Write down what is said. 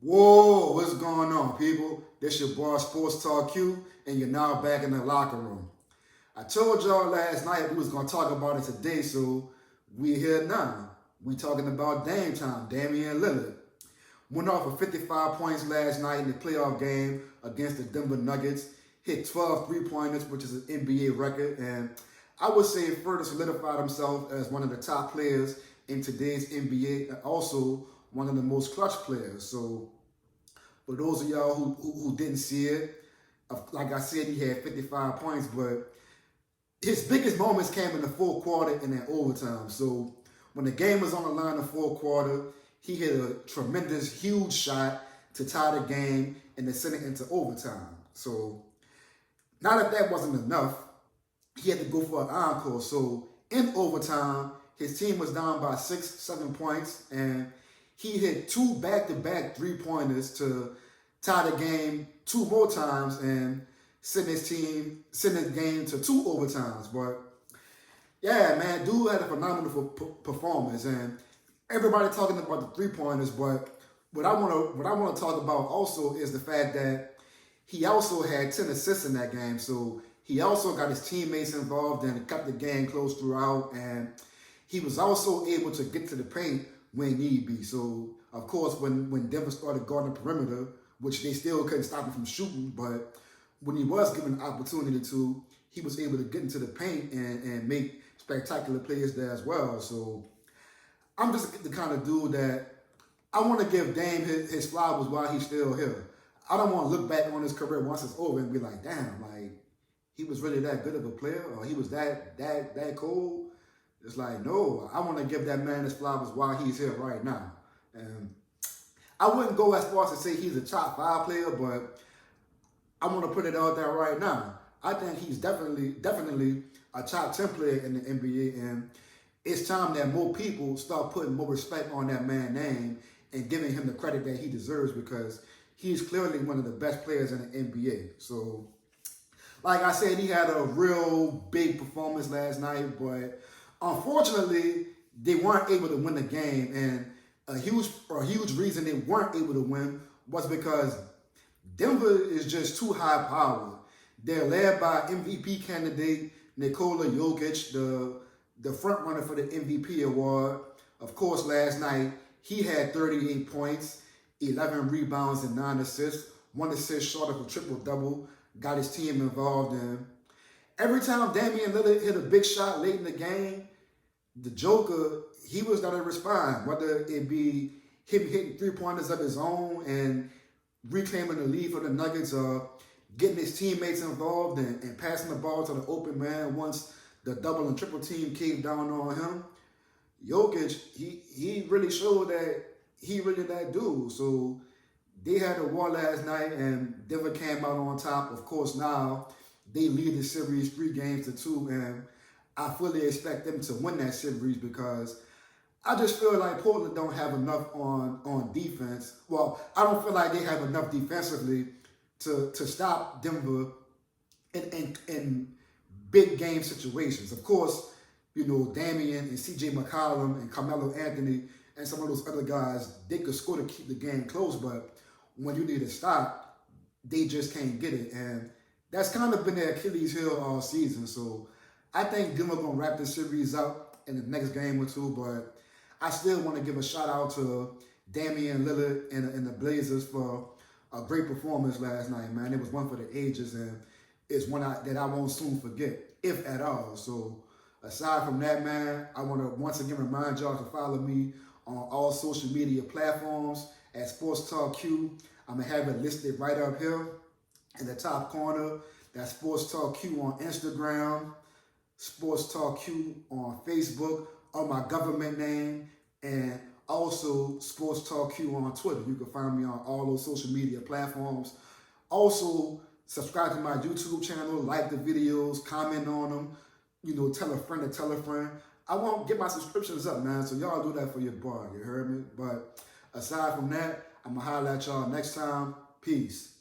Whoa, what's going on, people? This your boy Sports Talk Q, and you're now back in the locker room. I told y'all last night we was gonna talk about it today, so we here now. We talking about Dame time, Damian Lillard. Went off for 55 points last night in the playoff game against the Denver Nuggets. Hit 12 three-pointers, which is an NBA record, and I would say further solidified himself as one of the top players in today's NBA, and also one of the most clutch players. So for those of y'all who didn't see it, like I said, he had 55 points, but his biggest moments came in the fourth quarter and in overtime. So when the game was on the line in the fourth quarter, he hit a tremendous, huge shot to tie the game and to send it into overtime. So now that wasn't enough, he had to go for an encore. So in overtime, his team was down by 6-7 points, and he hit two back-to-back three-pointers to tie the game two more times and send his game to two overtimes. But yeah, man, dude had a phenomenal performance, and everybody talking about the three-pointers. But what I want to talk about also is the fact that he also had 10 assists in that game. So he also got his teammates involved and kept the game close throughout. And he was also able to get to the paint when need be. So, of course, when Denver started guarding the perimeter, which they still couldn't stop him from shooting, but when he was given the opportunity to, he was able to get into the paint and make spectacular plays there as well. So I'm just the kind of dude that I want to give Dame his flowers while he's still here. I don't want to look back on his career once it's over and be like, damn, like he was really that good of a player, or he was that cool. It's like, no, I want to give that man his flowers while he's here right now. And I wouldn't go as far as to say he's a top 5 player, but I want to put it out there right now. I think he's definitely a top 10 player in the NBA, and it's time that more people start putting more respect on that man's name and giving him the credit that he deserves, because he's clearly one of the best players in the NBA. So, like I said, he had a real big performance last night, but unfortunately, they weren't able to win the game, and a huge reason they weren't able to win was because Denver is just too high powered. They're led by MVP candidate Nikola Jokic, the front runner for the MVP award. Of course, last night he had 38 points, 11 rebounds, and 9 assists. 1 assist short of a triple-double. Got his team involved in. Every time Damian Lillard hit a big shot late in the game, the Joker, he was going to respond, whether it be him hitting three-pointers of his own and reclaiming the lead for the Nuggets, or getting his teammates involved and passing the ball to the open man once the double and triple team came down on him. Jokic, he really showed that he really that dude. So they had a war last night, and Denver came out on top. Of course, now they lead the series 3-2, and I fully expect them to win that series, because I just feel like Portland don't have enough on defense. Well, I don't feel like they have enough defensively to stop Denver in big game situations. Of course, you know, Damian and CJ McCollum and Carmelo Anthony and some of those other guys, they could score to keep the game close, but when you need a stop, they just can't get it. And that's kind of been their Achilles heel all season. So I think Denver going to wrap this series up in the next game or two, but I still want to give a shout out to Damian Lillard and the Blazers for a great performance last night, man. It was one for the ages, and it's one that I won't soon forget, if at all. So aside from that, man, I want to once again remind y'all to follow me on all social media platforms at Sports Talk Q. I'm going to have it listed right up here in the top corner. That's Sports Talk Q on Instagram, Sports Talk Q on Facebook, on my government name, and also Sports Talk Q on Twitter. You can find me on all those social media platforms. Also, subscribe to my YouTube channel, like the videos, comment on them, you know, tell a friend to tell a friend. I won't get my subscriptions up, man, so y'all do that for your boy, you heard me? But aside from that, I'm going to holler at y'all next time. Peace.